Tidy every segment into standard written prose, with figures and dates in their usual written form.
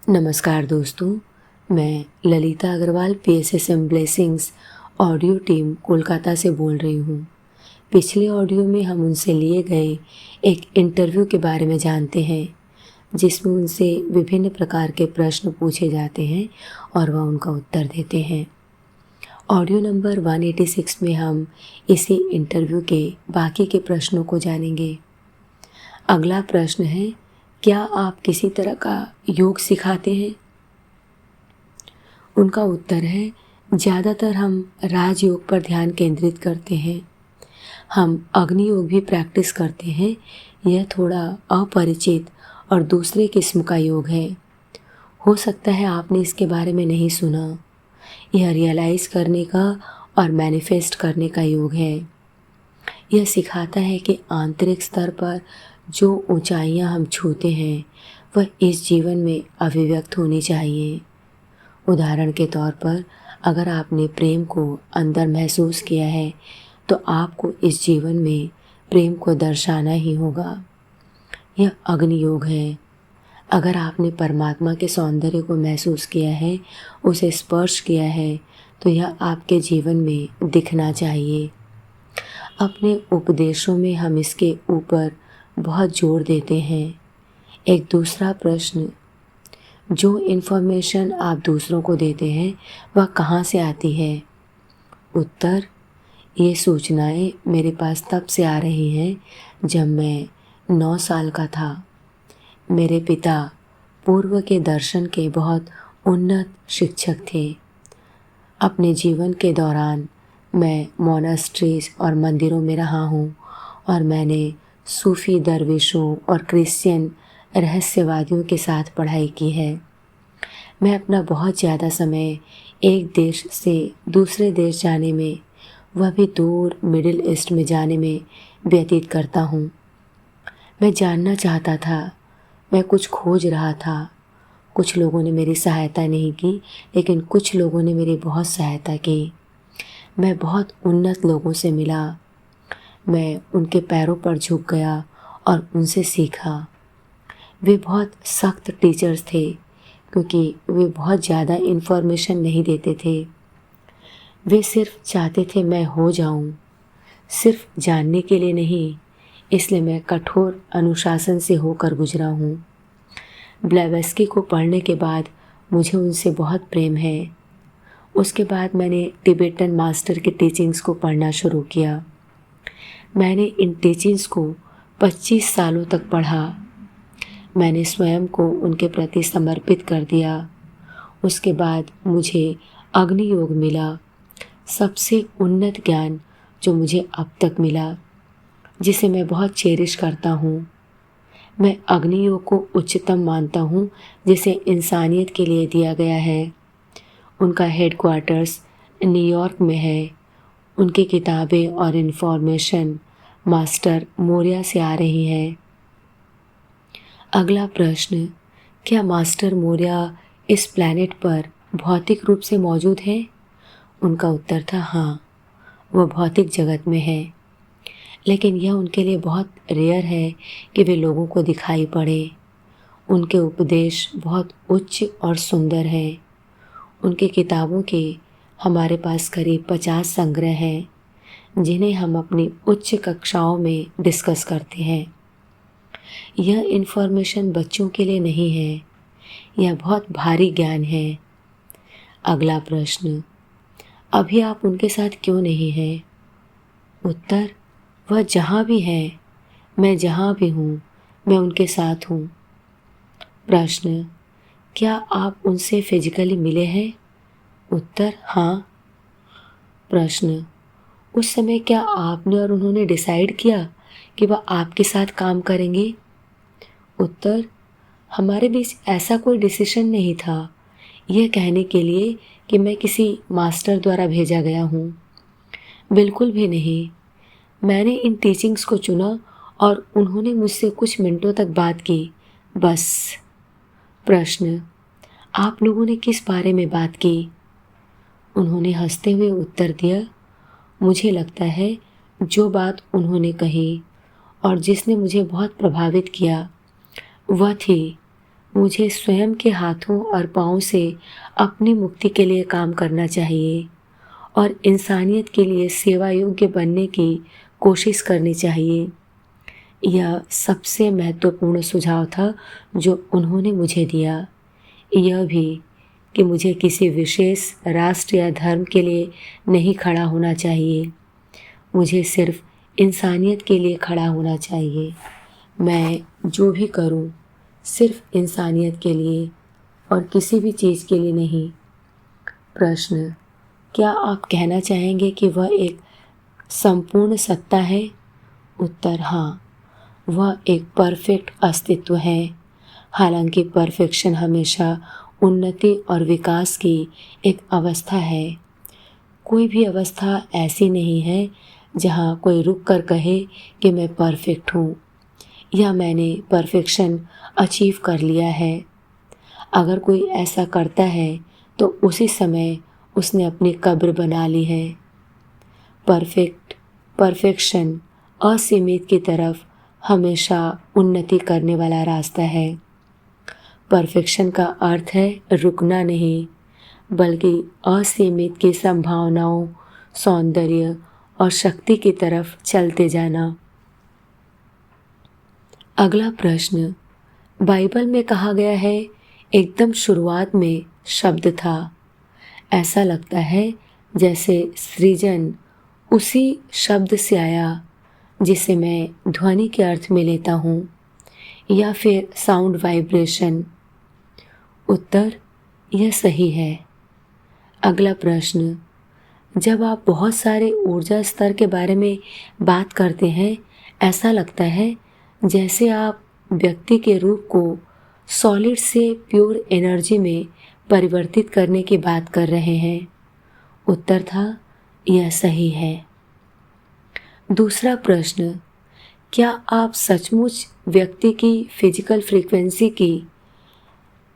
नमस्कार दोस्तों, मैं Lalita Agarwal PSSM blessings audio team Kolkata से बोल रही हूँ। पिछले ऑडियो में हम उनसे लिए गए एक इंटरव्यू के बारे में जानते हैं, जिसमें उनसे विभिन्न प्रकार के प्रश्न पूछे जाते हैं और वह उनका उत्तर देते हैं। ऑडियो नंबर 186 में हम इसी इंटरव्यू के बाकी के प्रश्नों को जानेंगे। अगला प्रश्न है, क्या आप किसी तरह का योग सिखाते हैं? उनका उत्तर है, ज़्यादातर हम राजयोग पर ध्यान केंद्रित करते हैं। हम अग्नि योग भी प्रैक्टिस करते हैं। यह थोड़ा अपरिचित और दूसरे किस्म का योग है। हो सकता है आपने इसके बारे में नहीं सुना। यह रियलाइज़ करने का और मैनिफेस्ट करने का योग है। यह सिखाता है कि आंतरिक स्तर पर जो ऊंचाइयां हम छूते हैं वह इस जीवन में अभिव्यक्त होनी चाहिए। उदाहरण के तौर पर, अगर आपने प्रेम को अंदर महसूस किया है तो आपको इस जीवन में प्रेम को दर्शाना ही होगा। यह अग्नि योग है। अगर आपने परमात्मा के सौंदर्य को महसूस किया है, उसे स्पर्श किया है, तो यह आपके जीवन में दिखना चाहिए। अपने उपदेशों में हम इसके ऊपर बहुत जोर देते हैं। एक दूसरा प्रश्न, जो इन्फॉर्मेशन आप दूसरों को देते हैं वह कहाँ से आती है? उत्तर, ये सूचनाएं मेरे पास तब से आ रही हैं जब मैं 9 साल का था। मेरे पिता पूर्व के दर्शन के बहुत उन्नत शिक्षक थे। अपने जीवन के दौरान मैं मोनास्ट्रीज और मंदिरों में रहा हूँ और मैंने सूफी दरवेशों और क्रिश्चियन रहस्यवादियों के साथ पढ़ाई की है। मैं अपना बहुत ज़्यादा समय एक देश से दूसरे देश जाने में, वह भी दूर मिडिल ईस्ट में जाने में व्यतीत करता हूँ। मैं जानना चाहता था, मैं कुछ खोज रहा था। कुछ लोगों ने मेरी सहायता नहीं की, लेकिन कुछ लोगों ने मेरी बहुत सहायता की। मैं बहुत उन्नत लोगों से मिला। मैं उनके पैरों पर झुक गया और उनसे सीखा। वे बहुत सख्त टीचर्स थे क्योंकि वे बहुत ज़्यादा इन्फॉर्मेशन नहीं देते थे। वे सिर्फ चाहते थे मैं हो जाऊं, सिर्फ जानने के लिए नहीं। इसलिए मैं कठोर अनुशासन से होकर गुजरा हूँ। ब्लेवस्की को पढ़ने के बाद मुझे उनसे बहुत प्रेम है। उसके बाद मैंने टिबेटन मास्टर की टीचिंग्स को पढ़ना शुरू किया। मैंने इन टीचिंग्स को 25 सालों तक पढ़ा। मैंने स्वयं को उनके प्रति समर्पित कर दिया। उसके बाद मुझे अग्नि योग मिला, सबसे उन्नत ज्ञान जो मुझे अब तक मिला, जिसे मैं बहुत चेरिश करता हूँ। मैं अग्नि योग को उच्चतम मानता हूँ जिसे इंसानियत के लिए दिया गया है। उनका हेडक्वार्टर्स न्यूयॉर्क में है। उनकी किताबें और इन्फॉर्मेशन मास्टर मोरिया से आ रही है। अगला प्रश्न, क्या मास्टर मोरिया इस प्लैनेट पर भौतिक रूप से मौजूद है? उनका उत्तर था हाँ, वह भौतिक जगत में है, लेकिन यह उनके लिए बहुत रेयर है कि वे लोगों को दिखाई पड़े। उनके उपदेश बहुत उच्च और सुंदर हैं। उनकी किताबों के हमारे पास करीब 50 संग्रह हैं, जिन्हें हम अपनी उच्च कक्षाओं में डिस्कस करते हैं। यह इन्फॉर्मेशन बच्चों के लिए नहीं है, यह बहुत भारी ज्ञान है। अगला प्रश्न, अभी आप उनके साथ क्यों नहीं हैं? उत्तर, वह जहाँ भी हैं, मैं जहाँ भी हूँ, मैं उनके साथ हूँ। प्रश्न, क्या आप उनसे फिजिकली मिले हैं? उत्तर, हाँ। प्रश्न, उस समय क्या आपने और उन्होंने डिसाइड किया कि वह आपके साथ काम करेंगे? उत्तर, हमारे बीच ऐसा कोई डिसीजन नहीं था यह कहने के लिए कि मैं किसी मास्टर द्वारा भेजा गया हूँ। बिल्कुल भी नहीं। मैंने इन टीचिंग्स को चुना और उन्होंने मुझसे कुछ मिनटों तक बात की, बस। प्रश्न, आप लोगों ने किस बारे में बात की? उन्होंने हंसते हुए उत्तर दिया, मुझे लगता है जो बात उन्होंने कही और जिसने मुझे बहुत प्रभावित किया वह थी, मुझे स्वयं के हाथों और पाँव से अपनी मुक्ति के लिए काम करना चाहिए और इंसानियत के लिए सेवा योग्य बनने की कोशिश करनी चाहिए। यह सबसे महत्वपूर्ण सुझाव था जो उन्होंने मुझे दिया। यह भी कि मुझे किसी विशेष राष्ट्र या धर्म के लिए नहीं खड़ा होना चाहिए, मुझे सिर्फ इंसानियत के लिए खड़ा होना चाहिए। मैं जो भी करूं सिर्फ इंसानियत के लिए और किसी भी चीज़ के लिए नहीं। प्रश्न: क्या आप कहना चाहेंगे कि वह एक संपूर्ण सत्ता है? उत्तर: हाँ, वह एक परफेक्ट अस्तित्व है। हालांकि परफेक्शन हमेशा उन्नति और विकास की एक अवस्था है। कोई भी अवस्था ऐसी नहीं है जहाँ कोई रुक कर कहे कि मैं परफेक्ट हूँ या मैंने परफेक्शन अचीव कर लिया है। अगर कोई ऐसा करता है तो उसी समय उसने अपनी कब्र बना ली है। परफेक्शन असीमित की तरफ हमेशा उन्नति करने वाला रास्ता है। परफेक्शन का अर्थ है रुकना नहीं, बल्कि असीमित की संभावनाओं, सौंदर्य और शक्ति की तरफ चलते जाना। अगला प्रश्न: बाइबल में कहा गया है, एकदम शुरुआत में शब्द था। ऐसा लगता है जैसे सृजन उसी शब्द से आया जिसे मैं ध्वनि के अर्थ में लेता हूँ, या फिर साउंड वाइब्रेशन। उत्तर: यह सही है। अगला प्रश्न: जब आप बहुत सारे ऊर्जा स्तर के बारे में बात करते हैं, ऐसा लगता है जैसे आप व्यक्ति के रूप को सॉलिड से प्योर एनर्जी में परिवर्तित करने की बात कर रहे हैं। उत्तर था, यह सही है। दूसरा प्रश्न: क्या आप सचमुच व्यक्ति की फिजिकल फ्रीक्वेंसी की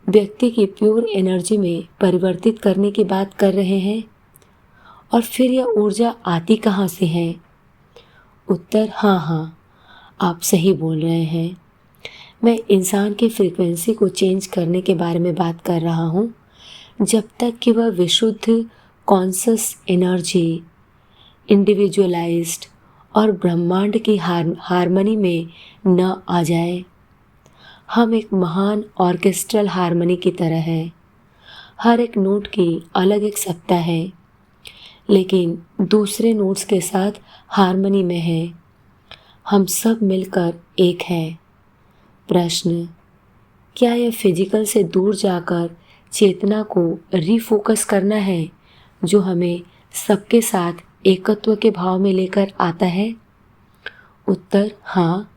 व्यक्ति की प्योर एनर्जी में परिवर्तित करने की बात कर रहे हैं? और फिर यह ऊर्जा आती कहाँ से है? उत्तर: हाँ, आप सही बोल रहे हैं। मैं इंसान की फ्रीक्वेंसी को चेंज करने के बारे में बात कर रहा हूँ, जब तक कि वह विशुद्ध कॉन्शस एनर्जी, इंडिविजुअलाइज्ड और ब्रह्मांड की हार्मनी में न आ जाए। हम एक महान ऑर्केस्ट्रल हार्मनी की तरह है। हर एक नोट की अलग एक सत्ता है, लेकिन दूसरे नोट्स के साथ हार्मनी में है। हम सब मिलकर एक हैं। प्रश्न: क्या यह फिजिकल से दूर जाकर चेतना को रीफोकस करना है, जो हमें सबके साथ एकत्व के भाव में लेकर आता है? उत्तर: हाँ,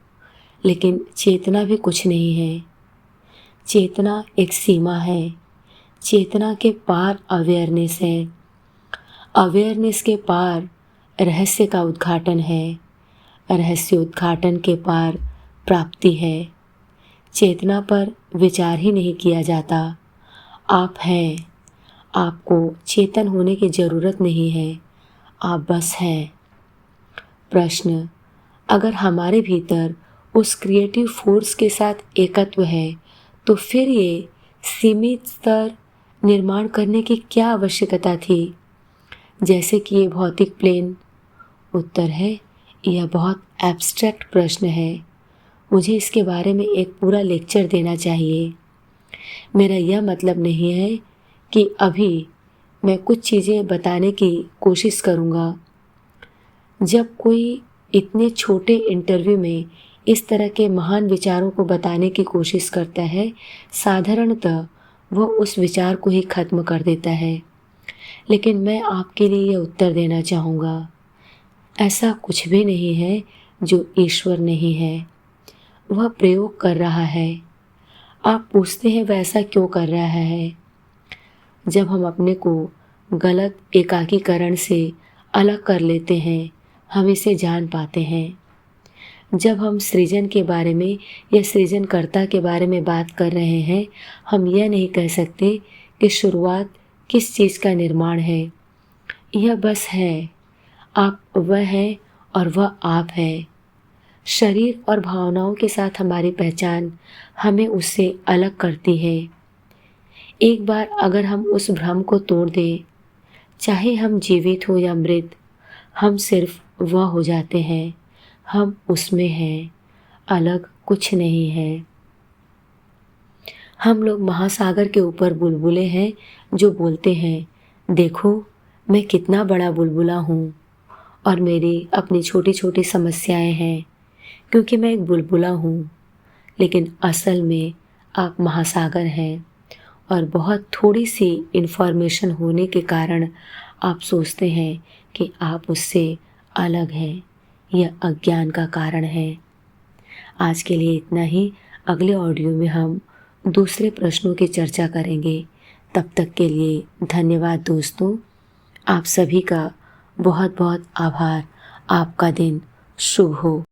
लेकिन चेतना भी कुछ नहीं है। चेतना एक सीमा है। चेतना के पार अवेयरनेस है। अवेयरनेस के पार रहस्य का उद्घाटन है। रहस्य उद्घाटन के पार प्राप्ति है। चेतना पर विचार ही नहीं किया जाता। आप हैं। आपको चेतन होने की ज़रूरत नहीं है, आप बस हैं। प्रश्न: अगर हमारे भीतर उस क्रिएटिव फोर्स के साथ एकत्व है, तो फिर ये सीमित स्तर निर्माण करने की क्या आवश्यकता थी, जैसे कि ये भौतिक प्लेन? उत्तर है, यह बहुत एब्स्ट्रैक्ट प्रश्न है। मुझे इसके बारे में एक पूरा लेक्चर देना चाहिए। मेरा यह मतलब नहीं है कि अभी मैं कुछ चीज़ें बताने की कोशिश करूँगा। जब कोई इतने छोटे इंटरव्यू में इस तरह के महान विचारों को बताने की कोशिश करता है, साधारणतः वह उस विचार को ही ख़त्म कर देता है। लेकिन मैं आपके लिए यह उत्तर देना चाहूँगा, ऐसा कुछ भी नहीं है जो ईश्वर नहीं है। वह प्रयोग कर रहा है। आप पूछते हैं वह ऐसा क्यों कर रहा है? जब हम अपने को गलत एकाकीकरण से अलग कर लेते हैं, हम इसे जान पाते हैं। जब हम सृजन के बारे में या सृजनकर्ता के बारे में बात कर रहे हैं, हम यह नहीं कह सकते कि शुरुआत किस चीज़ का निर्माण है। यह बस है। आप वह हैं और वह आप है। शरीर और भावनाओं के साथ हमारी पहचान हमें उससे अलग करती है। एक बार अगर हम उस भ्रम को तोड़ दें, चाहे हम जीवित हो या मृत, हम सिर्फ वह हो जाते हैं, हम उसमें हैं, अलग कुछ नहीं है। हम लोग महासागर के ऊपर बुलबुले हैं जो बोलते हैं, देखो मैं कितना बड़ा बुलबुला हूँ और मेरी अपनी छोटी छोटी समस्याएं हैं, क्योंकि मैं एक बुलबुला हूँ। लेकिन असल में आप महासागर हैं और बहुत थोड़ी सी इन्फॉर्मेशन होने के कारण आप सोचते हैं कि आप उससे अलग हैं। यह अज्ञान का कारण है। आज के लिए इतना ही। अगले ऑडियो में हम दूसरे प्रश्नों की चर्चा करेंगे। तब तक के लिए धन्यवाद दोस्तों। आप सभी का बहुत बहुत आभार। आपका दिन शुभ हो।